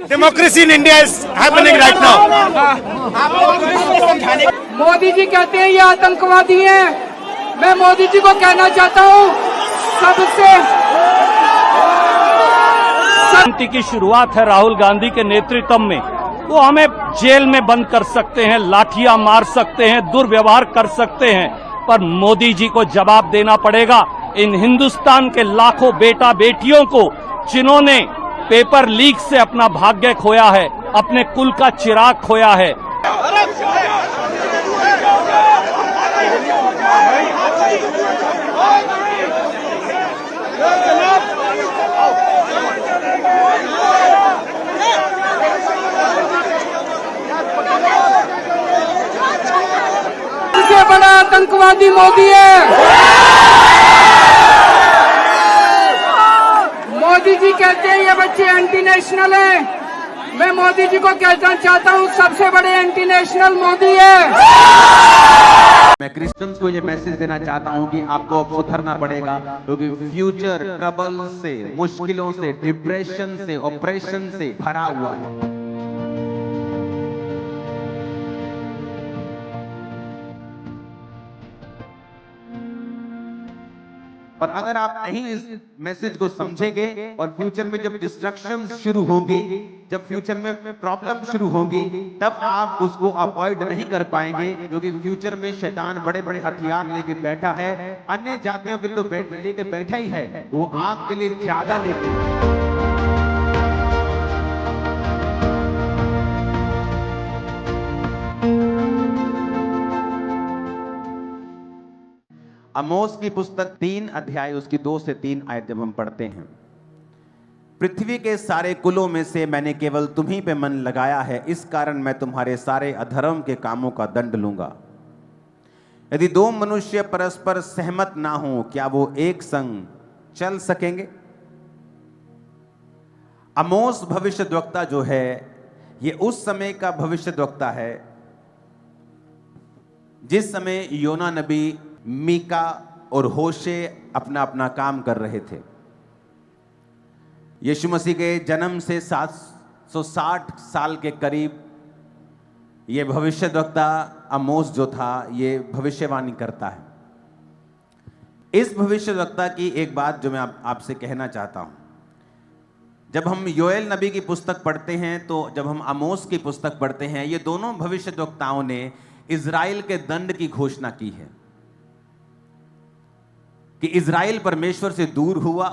democracy in India is happening right now. Modi ji कहते हैं ये आतंकवादी हैं। मैं मोदी जी को कहना चाहता हूँ सबसे क्रांति की शुरुआत है राहुल गांधी के नेतृत्व में। वो हमें जेल में बंद कर सकते हैं, लाठियां मार सकते हैं, दुर्व्यवहार कर सकते हैं, पर मोदी जी को जवाब देना पड़ेगा इन हिंदुस्तान के लाखों बेटा बेटियों को जिन्होंने पेपर लीक से अपना भाग्य खोया है, अपने कुल का चिराग खोया है। सबसे बड़ा आतंकवादी मोदी है। मोदी जी कहते हैं ये बच्चे एंटी नेशनल हैं। मैं मोदी जी को कहना चाहता हूँ सबसे बड़े एंटी नेशनल मोदी है। मैं क्रिश्चियंस को ये मैसेज देना चाहता हूँ कि आपको अब सुधरना पड़ेगा, क्योंकि फ्यूचर ट्रबल से, मुश्किलों से, डिप्रेशन से, ऑपरेशन से भरा हुआ है। और अगर आप नहीं इस मैसेज को समझेंगे और फ्यूचर में जब डिस्ट्रक्शन शुरू होगी, जब फ्यूचर में प्रॉब्लम शुरू होगी, तब आप उसको अवॉइड नहीं कर पाएंगे, क्योंकि फ्यूचर में शैतान बड़े बड़े हथियार लेके बैठा है। अन्य जातियों के तो लेके बैठा ही है, वो आपके लिए ज्यादा लेके। आमोस की पुस्तक 3 अध्याय उसकी 2 से 3 आयत जब हम पढ़ते हैं, पृथ्वी के सारे कुलों में से मैंने केवल तुम्हीं पे मन लगाया है, इस कारण मैं तुम्हारे सारे अधर्म के कामों का दंड लूंगा। यदि 2 मनुष्य परस्पर सहमत ना हो, क्या वो एक संग चल सकेंगे? आमोस भविष्यद्वक्ता जो है, ये उस समय का भविष्यद्वक्ता है जिस समय योना नबी, मीका और होशे अपना अपना काम कर रहे थे। यीशु मसीह के जन्म से 760 साल के करीब ये भविष्यद्वक्ता आमोस जो था, ये भविष्यवाणी करता है। इस भविष्यद्वक्ता की एक बात जो मैं आपसे कहना चाहता हूं, जब हम योएल नबी की पुस्तक पढ़ते हैं, तो जब हम आमोस की पुस्तक पढ़ते हैं, ये दोनों भविष्यद्वक्ताओं ने इजराइल के दंड की घोषणा की है कि इजराइल परमेश्वर से दूर हुआ,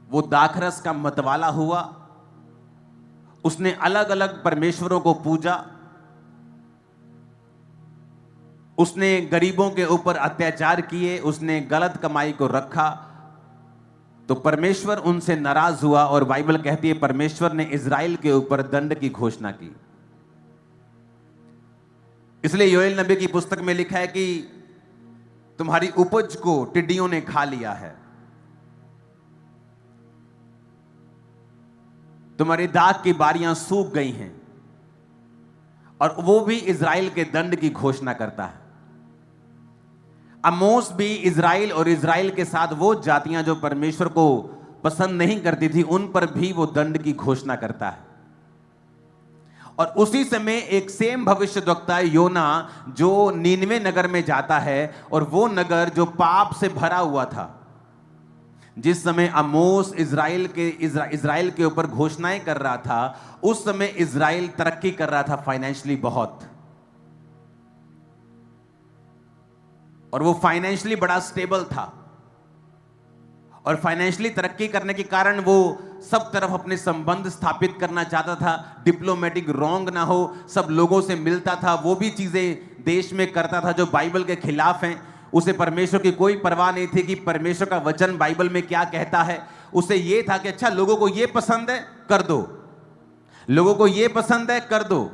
वो दाखरस का मतवाला हुआ, उसने अलग अलग परमेश्वरों को पूजा, उसने गरीबों के ऊपर अत्याचार किए, उसने गलत कमाई को रखा, तो परमेश्वर उनसे नाराज हुआ और बाइबल कहती है परमेश्वर ने इजराइल के ऊपर दंड की घोषणा की। इसलिए योएल नबी की पुस्तक में लिखा है कि तुम्हारी उपज को टिड्डियों ने खा लिया है, तुम्हारी दाख की बारियां सूख गई हैं, और वो भी इजराइल के दंड की घोषणा करता है। आमोस भी इजराइल और इजराइल के साथ वो जातियां जो परमेश्वर को पसंद नहीं करती थी, उन पर भी वो दंड की घोषणा करता है। और उसी समय एक सेम भविष्यद्वक्ता योना जो नीनवे नगर में जाता है, और वो नगर जो पाप से भरा हुआ था, जिस समय आमोस इजराइल के ऊपर घोषणाएं कर रहा था, उस समय इजराइल तरक्की कर रहा था फाइनेंशियली बहुत, और वो फाइनेंशियली बड़ा स्टेबल था, और फाइनेंशियली तरक्की करने के कारण वो सब तरफ अपने संबंध स्थापित करना चाहता था, डिप्लोमेटिक रॉन्ग ना हो, सब लोगों से मिलता था, वो भी चीजें देश में करता था जो बाइबल के खिलाफ हैं। उसे परमेश्वर की कोई परवाह नहीं थी कि परमेश्वर का वचन बाइबल में क्या कहता है। उसे ये था कि अच्छा, लोगों को ये पसंद है कर दो, लोगों को ये पसंद है कर दो,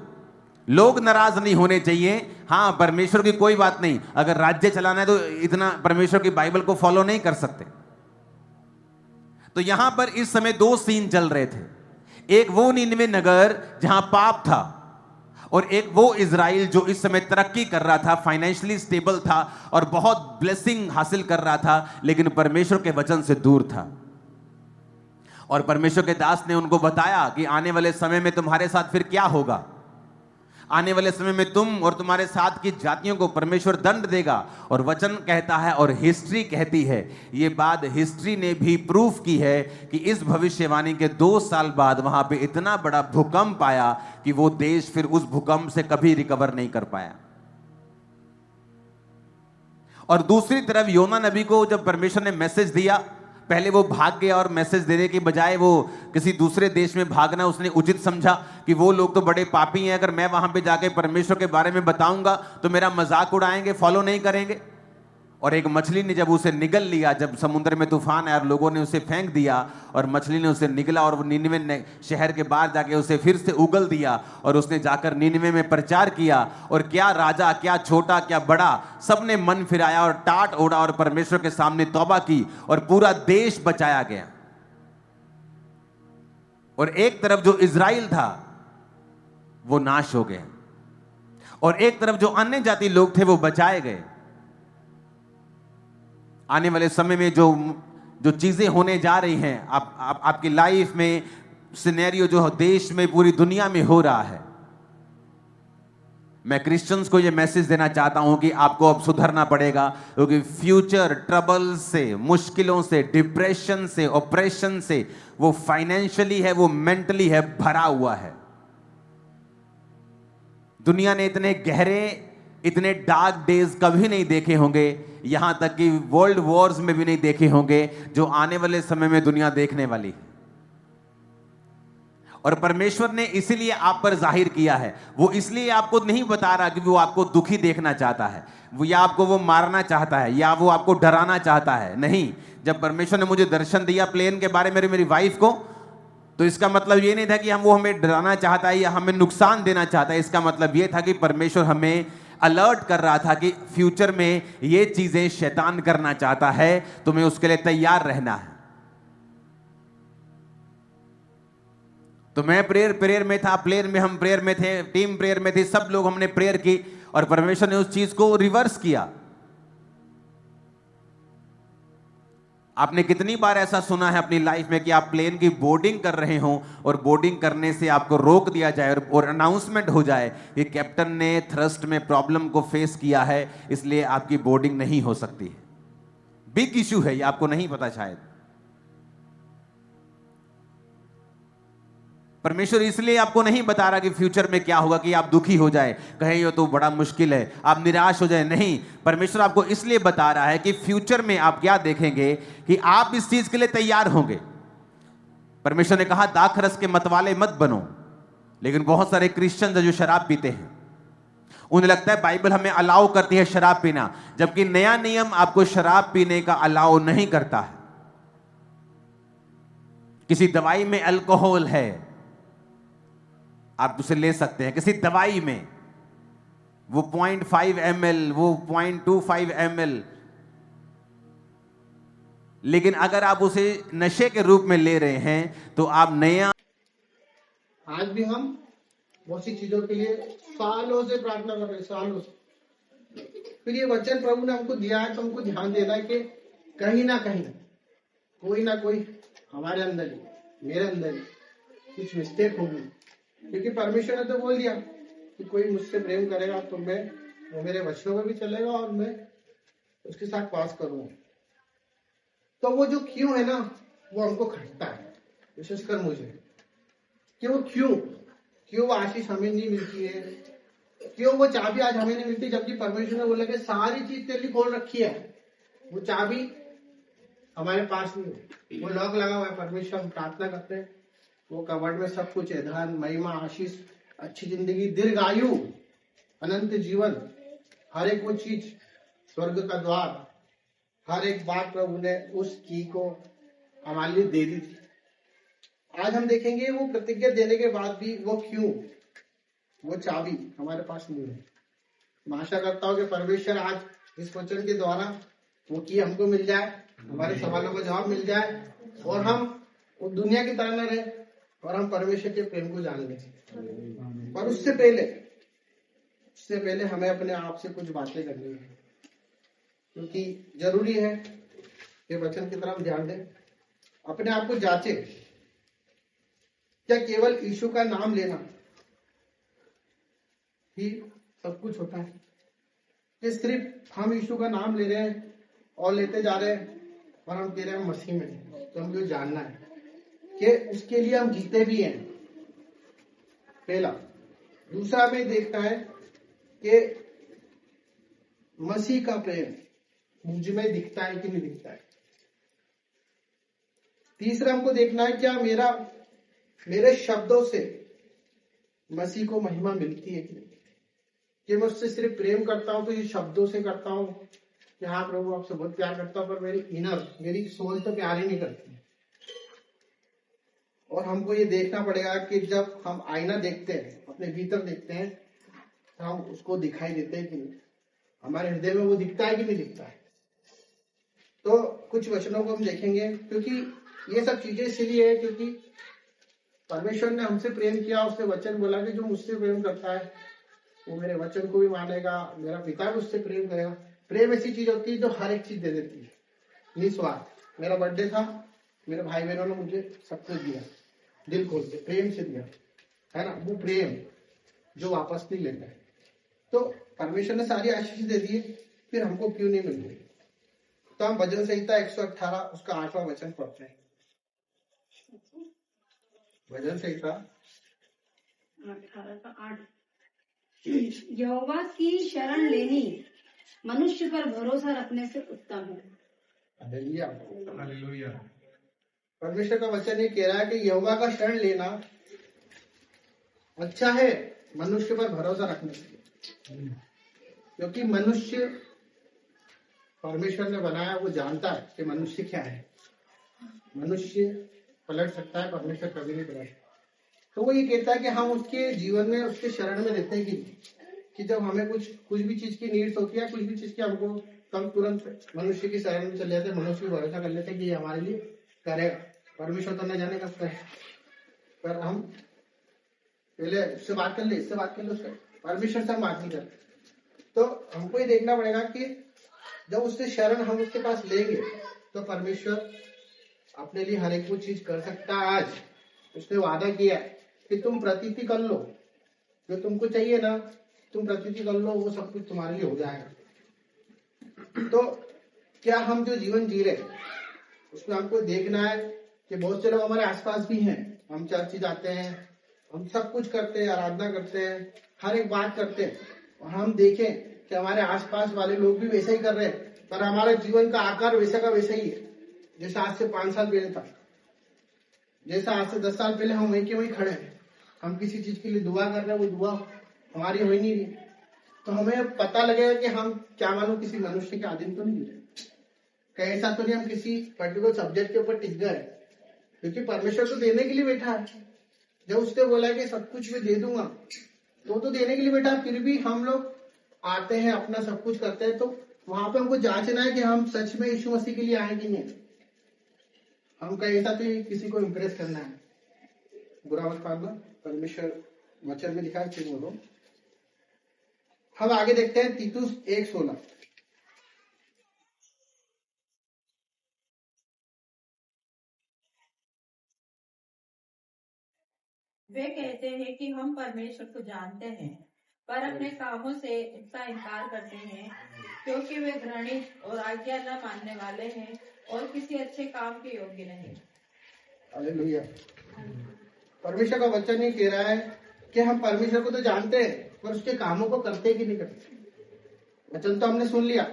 लोग नाराज नहीं होने चाहिए। हाँ, परमेश्वर की कोई बात नहीं, अगर राज्य चलाना है तो इतना परमेश्वर की बाइबल को फॉलो नहीं कर सकते। तो यहां पर इस समय 2 सीन चल रहे थे, एक वो नीनवे नगर जहां पाप था, और एक वो इजराइल जो इस समय तरक्की कर रहा था, फाइनेंशियली स्टेबल था और बहुत ब्लेसिंग हासिल कर रहा था, लेकिन परमेश्वर के वचन से दूर था। और परमेश्वर के दास ने उनको बताया कि आने वाले समय में तुम्हारे साथ फिर क्या होगा। आने वाले समय में तुम और तुम्हारे साथ की जातियों को परमेश्वर दंड देगा। और वचन कहता है और हिस्ट्री कहती है, ये बात हिस्ट्री ने भी प्रूफ की है कि इस भविष्यवाणी के 2 साल बाद वहां पे इतना बड़ा भूकंप आया कि वो देश फिर उस भूकंप से कभी रिकवर नहीं कर पाया। और दूसरी तरफ योना नबी को जब परमेश्वर ने मैसेज दिया, पहले वो भाग गया और मैसेज देने के बजाय वो किसी दूसरे देश में भागना उसने उचित समझा कि वो लोग तो बड़े पापी हैं, अगर मैं वहां पे जाके परमेश्वर के बारे में बताऊंगा तो मेरा मजाक उड़ाएंगे, फॉलो नहीं करेंगे। और एक मछली ने जब उसे निगल लिया, जब समुद्र में तूफान आया और लोगों ने उसे फेंक दिया और मछली ने उसे निगला और वो निनवे शहर के बाहर जाके उसे फिर से उगल दिया और उसने जाकर निनवे में प्रचार किया। और क्या राजा, क्या छोटा, क्या बड़ा, सबने मन फिराया और टाट ओढ़ा और परमेश्वर के सामने तौबा की और पूरा देश बचाया गया। और एक तरफ जो इजराइल था वो नाश हो गया और एक तरफ जो अन्य जाति लोग थे वो बचाए गए। आने वाले समय में जो चीजें होने जा रही हैं आपकी लाइफ में, सिनेरियो जो देश में, पूरी दुनिया में हो रहा है, मैं क्रिश्चियंस को यह मैसेज देना चाहता हूं कि आपको अब सुधरना पड़ेगा, क्योंकि फ्यूचर ट्रबल से, मुश्किलों से, डिप्रेशन से, ऑपरेशन से, वो फाइनेंशियली है, वो मेंटली है, भरा हुआ है। दुनिया ने इतने गहरे, इतने डार्क डेज कभी नहीं देखे होंगे, यहां तक कि वर्ल्ड वॉर्स में भी नहीं देखे होंगे जो आने वाले समय में दुनिया देखने वाली है। और परमेश्वर ने इसीलिए आप पर जाहिर किया है। वो इसलिए आपको नहीं बता रहा कि वो आपको दुखी देखना चाहता है, वो या आपको वो मारना चाहता है या वो आपको डराना चाहता है। नहीं, जब परमेश्वर ने मुझे दर्शन दिया प्लेन के बारे में मेरी वाइफ को, तो इसका मतलब ये नहीं था कि वो हमें डराना चाहता है या हमें नुकसान देना चाहता है। इसका मतलब ये था कि परमेश्वर हमें अलर्ट कर रहा था कि फ्यूचर में ये चीजें शैतान करना चाहता है, तुम्हें उसके लिए तैयार रहना है। तो मैं प्रेयर में था, प्लेयर में हम प्रेयर में थे, टीम प्रेयर में थी, सब लोग हमने प्रेयर की और परमेश्वर ने उस चीज को रिवर्स किया। आपने कितनी बार ऐसा सुना है अपनी लाइफ में कि आप प्लेन की बोर्डिंग कर रहे हो और बोर्डिंग करने से आपको रोक दिया जाए और अनाउंसमेंट हो जाए कि कैप्टन ने थ्रस्ट में प्रॉब्लम को फेस किया है, इसलिए आपकी बोर्डिंग नहीं हो सकती है। बिग इश्यू है ये, आपको नहीं पता शायद। परमेश्वर इसलिए आपको नहीं बता रहा कि फ्यूचर में क्या होगा कि आप दुखी हो जाए, कहें ये तो बड़ा मुश्किल है, आप निराश हो जाए। नहीं, परमेश्वर आपको इसलिए बता रहा है कि फ्यूचर में आप क्या देखेंगे कि आप इस चीज के लिए तैयार होंगे। परमेश्वर ने कहा दाखरस के मतवाले मत बनो, लेकिन बहुत सारे क्रिश्चियन जो शराब पीते हैं, उन्हें लगता है बाइबल हमें अलाउ करती है शराब पीना, जबकि नया नियम आपको शराब पीने का अलाउ नहीं करता है। किसी दवाई में अल्कोहल है, आप उसे ले सकते हैं। किसी दवाई में वो 0.5 ml, वो 0.25 ml, लेकिन अगर आप उसे नशे के रूप में ले रहे हैं तो आप नया। आज भी हम बहुत सी चीजों के लिए सालों से प्रार्थना कर रहे हैं, सालों से। फिर ये वचन प्रभु ने हमको दिया है तो हमको ध्यान देना है कि कहीं ना कोई हमारे अंदर ही, मेरे अंदर ही कुछ मिस्टेक होगी। क्योंकि परमेश्वर ने तो बोल दिया कि कोई मुझसे प्रेम करेगा तो वो मेरे वचनों में भी चलेगा और मैं उसके साथ पास करूंगा। तो वो जो क्यों है ना, वो हमको खटता है, विशेषकर मुझे। क्यों वो आशीष हमें नहीं मिलती है, क्यों वो चाबी आज हमें नहीं मिलती, जबकि परमेश्वर ने बोला कि सारी चीज तेरे लिए खोल रखी है, वो चाबी हमारे पास नहीं है, वो लॉक लगा हुआ है। परमेश्वर हम प्रार्थना करते हैं, वो कवर्ड में सब कुछ है, धन, महिमा, आशीष, अच्छी जिंदगी, दीर्घ आयु, अनंत जीवन, हर एक वो चीज, स्वर्ग का द्वार, हर एक बात प्रभु ने उस की को हमारे लिए दे दी थी। आज हम देखेंगे वो प्रतिज्ञा देने के बाद भी वो चाबी हमारे पास नहीं है। मैं आशा करता हूँ कि परमेश्वर आज इस वचन के द्वारा वो की हमको मिल जाए, हमारे सवालों का जवाब मिल जाए और हम वो दुनिया की तरह न रहे और हम परमेश्वर के प्रेम को जान लें। पर उससे पहले हमें अपने आप से कुछ बातें करनी है, क्योंकि जरूरी है कि वचन की तरफ ध्यान दें, अपने आप को जांचे क्या केवल यीशु का नाम लेना ही सब कुछ होता है? कि सिर्फ हम यीशु का नाम ले रहे हैं और लेते जा रहे हैं और हम कह रहे हैं मसीह में, तो हमको जानना है कि उसके लिए हम जीते भी हैं, पहला। दूसरा हमें देखना है कि मसीह का प्रेम मुझ में दिखता है कि नहीं दिखता है। तीसरा हमको देखना है क्या मेरे शब्दों से मसीह को महिमा मिलती है कि नहीं, कि मैं उससे सिर्फ प्रेम करता हूं तो ये शब्दों से करता हूं कि हाँ प्रभु आपसे बहुत प्यार करता हूं, पर मेरी सोच तो प्यार ही नहीं करती। और हमको ये देखना पड़ेगा कि जब हम आईना देखते हैं, अपने भीतर देखते हैं, तो हम उसको दिखाई देते हैं कि नहीं, हमारे हृदय में वो दिखता है कि नहीं दिखता है। तो कुछ वचनों को हम देखेंगे, क्योंकि ये सब चीजें इसलिए है क्योंकि परमेश्वर ने हमसे प्रेम किया। उसने वचन बोला कि जो मुझसे प्रेम करता है वो मेरे वचन को भी मानेगा, मेरा पिता भी उससे प्रेम करेगा। प्रेम ऐसी चीज होती है जो हर एक चीज दे देती है, निस्वार्थ। मेरा बर्थडे था, मेरे भाई बहनों ने मुझे सब कुछ दिया, दिल खोल के प्रेम से दिया, है ना। वो प्रेम जो वापस नहीं लेता है। तो परमेश्वर ने सारी आशीष दे दी, फिर हमको क्यों नहीं मिल रही? तो हम भजन संहिता 118 उसका 8वां वचन पढ़ते हैं। भजन संहिता 18:8 यहोवा की शरण लेनी मनुष्य पर भरोसा रखने से उत्तम है। Hallelujah, hallelujah. परमेश्वर का वचन ये कह रहा है कि यहोवा का शरण लेना अच्छा है मनुष्य पर भरोसा रखने से, क्योंकि मनुष्य परमेश्वर ने बनाया, वो जानता है कि मनुष्य क्या है। मनुष्य पलट सकता है, परमेश्वर कभी नहीं पलट। तो वो ये कहता है कि हम उसके जीवन में उसके शरण में रहते हैं कि जब हमें कुछ भी चीज की नीड्स होती है, कुछ भी चीज की हमको, हम तुरंत मनुष्य की शरण में चले जाते हैं, मनुष्य पर भरोसा कर लेते हैं कि ये हमारे लिए करेगा। परमेश्वर तो न जाने कब करे, पर हम पहले उससे बात कर ले, इससे बात कर ले, उससे परमेश्वर से हम बात नहीं करते। तो हमको ये देखना पड़ेगा कि जब उससे शरण हम उसके पास लेंगे तो परमेश्वर अपने लिए हर एक वो चीज कर सकता है। आज उसने वादा किया कि तुम प्रतीति कर लो, जो तुमको चाहिए ना तुम प्रतीति कर लो, वो सब कुछ तुम्हारे लिए हो जाएगा। तो क्या हम जो जीवन जी रहे उसमें हमको देखना है कि बहुत से लोग हमारे आसपास भी हैं, हम चर्च जाते हैं, हम सब कुछ करते हैं, आराधना करते हैं, हर एक बात करते हैं, और हम देखें कि हमारे आसपास वाले लोग भी वैसा ही कर रहे हैं, पर हमारे जीवन का आकार वैसा का वैसा ही है जैसा आज से 5 साल पहले था, जैसा आज से 10 साल पहले हम वहीं के वहीं खड़े हैं। हम किसी चीज के लिए दुआ कर रहे हैं, वो दुआ हमारी हो ही नहीं रही। तो हमें पता लगेगा कि हम क्या मानो किसी मनुष्य के अधीन तो नहीं है, कहीं ऐसा तो नहीं हम किसी पर्टिकुलर सब्जेक्ट के ऊपर टिक गए, क्योंकि परमेश्वर तो देने के लिए बैठा है। जब उसने बोला कि सब कुछ मैं दे दूंगा, तो देने के लिए बैठा है। फिर भी हम लोग आते हैं, अपना सब कुछ करते हैं, तो वहां पे हमको जांचना है कि हम सच में यीशु मसीह के लिए आए कि नहीं। हम कहीं ऐसा तो किसी को इम्प्रेस करना है, बुरा मत मानना, परमेश्वर वचन में लिखा है, फिर बोलो। हम आगे देखते हैं तीतुस 1:16। वे कहते हैं कि हम परमेश्वर को जानते हैं, पर अपने कामों से उसका इनकार करते हैं, क्योंकि वे घृणित और आज्ञा न मानने वाले हैं और किसी अच्छे काम के योग्य नहीं। हालेलुया। परमेश्वर का वचन ये कह रहा है कि हम परमेश्वर को तो जानते हैं, पर उसके कामों को करते कि नहीं करते। वचन तो हमने सुन लिया,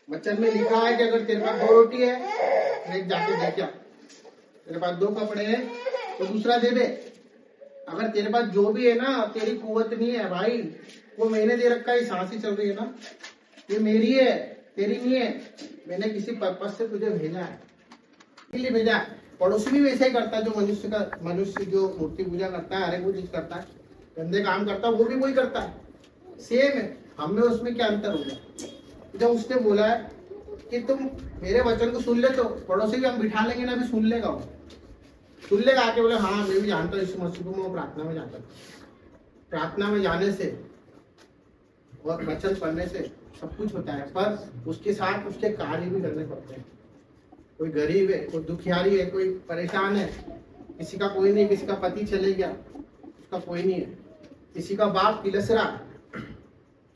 वचन में लिखा है कि अगर तेरे पास 2 रोटी है तो एक जाके दे क्या, तेरे पास 2 कपड़े हैं तो दूसरा दे दे। अगर तेरे पास जो भी है ना, तेरी कुवत नहीं है भाई, वो मैंने दे रखा है, सांस ही चल रही है ना, ये मेरी है, तेरी नहीं है। मैंने किसी पर्पस से तुझे भेजा है, इसलिए भेजा है। पड़ोसी भी वैसा ही करता है, जो मनुष्य जो मूर्ति पूजा करता है, हर एक वो चीज करता है, गंदे काम करता है, वो भी वही करता है, सेम है। हमें उसमें क्या अंतर हो गया? जब उसने बोला है कि तुम मेरे वचन को सुन ले, तो पड़ोसी भी हम बिठा लेंगे ना, अभी सुन लेगा, वो सुन लेगा, आके बोले हाँ मैं भी जानता हूँ यीशु मसीह को, मैं प्रार्थना में जाता हूँ। प्रार्थना में जाने से और वचन पढ़ने से सब कुछ होता है, पर उसके साथ उसके कार्य भी करने पड़ते हैं। कोई गरीब है, कोई दुखियारी है, कोई परेशान है, किसी का कोई नहीं, किसी का पति चले गया, उसका कोई नहीं है, किसी का बाप किलस रहा,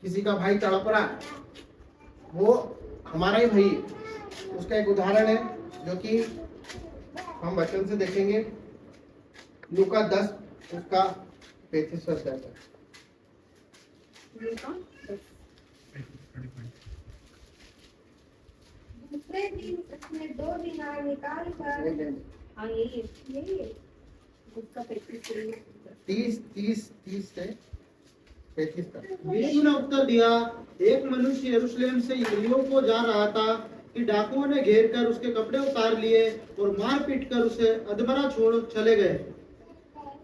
किसी का भाई तड़प रहा, वो हमारा ही भाई है। उसका एक उदाहरण है जो कि हम वचन से देखेंगे, लूका 10 उसका 35 वर्ष है। दूसरे दिन उसने 2 दिनार निकाल कर, हाँ यही है उसका 30 से 35 तक। यीशु ने उत्तर दिया, एक मनुष्य यरूशलेम से यरीहो को जा रहा था कि डाकुओं ने घेर कर उसके कपड़े उतार लिए और मार पीट कर उसे अधमरा छोड़ चले गए।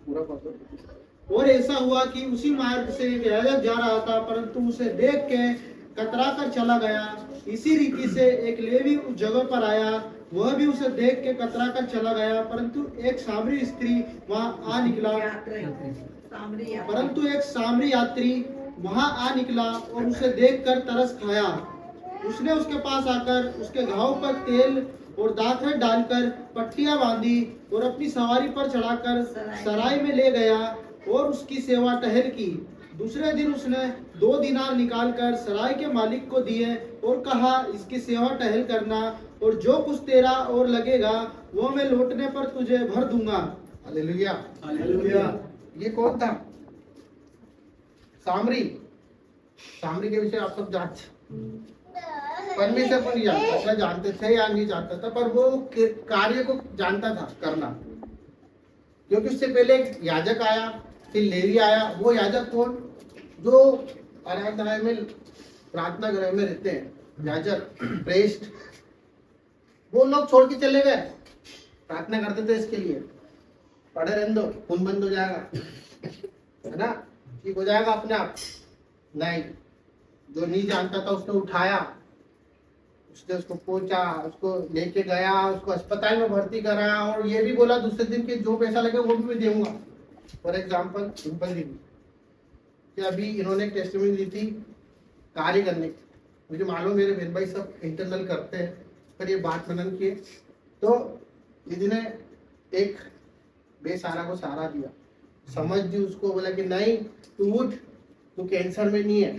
पूरा पढ़ो। और ऐसा हुआ कि उसी मार्ग से एक याजक जा रहा था, परंतु उसे देख के कतरा कर चला गया। इसी रीति से एक लेवी उस जगह पर आया, वह भी उसे देख के कतरा कर चला गया, परंतु एक सामरी यात्री वहां आ निकला और उसे देखकर तरस खाया। उसने उसके पास आकर उसके घाव पर तेल और दाखरस डालकर पट्टियां बांधी और अपनी सवारी पर चढ़ाकर सराय में ले गया और उसकी सेवा टहल की। दूसरे दिन उसने 2 दिनार निकालकर सराय के मालिक को दिए और कहा, इसकी सेवा टहल करना, और जो कुछ तेरा और लगेगा वो मैं लौटने पर तुझे भर दूंगा। हालेलुया। हालेलुया। ये कौन था? सामरी के विषय आप सब जानते, परमेश्वर को नहीं जानता था, जानते थे या नहीं जानता था, पर वो कार्य को जानता था करना, क्योंकि उससे पहले एक याजक आया, फिर लेवी आया। वो याजक कौन? जो आराधनालय में प्रार्थना गृह में रहते हैं, याजक, प्रेस्ट, वो लोग छोड़ के चले गए। प्रार्थना करते थे इसके लिए, पढ़े रहने दो, खून बंद हो जाएगा, है ना, ठीक हो जाएगा अपने आप। नहीं, जो नहीं जानता था उसने उठाया, उसने उसको पहुंचा, उसको लेके गया, उसको अस्पताल में भर्ती करा, और ये भी बोला दूसरे दिन के जो पैसा लगे वो भी मैं दूंगा। फॉर एग्जाम्पल सिंपल दी कि अभी इन्होंने टेस्टिमनी दी थी कार्य करने की, मुझे मालूम मेरे बहन भाई सब इंटरनल करते हैं, पर ये बात मनन किए तो दीदी ने एक बेसहारा को सहारा दिया, समझ दी उसको, बोला कि नहीं तू उठ, तू कैंसर में नहीं है,